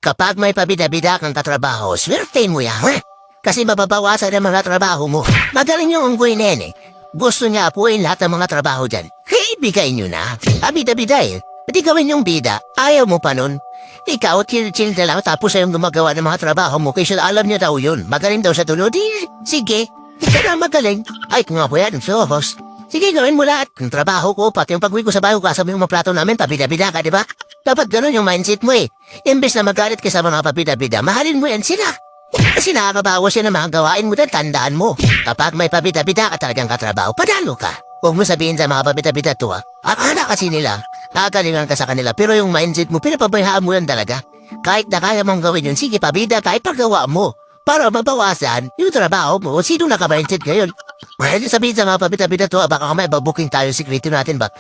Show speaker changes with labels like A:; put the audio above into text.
A: Kapag may pabida-bida kang katrabaho, swertein mo yan. Kasi mababawasan ang mga trabaho mo. Magaling yung unggoy nene. Gusto niya apuin lahat ng mga trabaho dyan. Kaya ibigay nyo na. Bida-bida eh. Pati gawin yung bida. Ayaw mo pa nun. Ikaw, chill-chill na lang tapos ayong gumagawa ng mga trabaho mo kasi alam niya daw yun. Magaling daw sa tulod. Sige. Ikaw na magaling. Ay, kung nga po yan, so boss. Sige, gawin mo lahat. Yung trabaho ko, pati yung pag-uwi ko sa bahay ko, kasama yung mga plato namin, pabida-bida ka, di ba? Dapat ganun yung mindset mo eh. Imbes na magalit ka sa mga pabida-bida, mahalin mo yan sila. Kasi nakakabawas yan ang mga gawain mo, tandaan mo. Kapag may pabida-bida ka talagang katrabaho, padalo ka. Huwag mo sabihin sa mga pabida-bida to akala kasi nila, nakakalingan ka sa kanila, pero yung mindset mo, pinapabayaan mo yan talaga. Kahit na kaya mong gawin yun, sige pabida, kahit paggawa mo. Para mabawasan yung trabaho mo, sino naka-mindset ngayon? Pwede sabihin sa mga pabida-bida to, baka kamay babuking tayo, sikreto natin ba?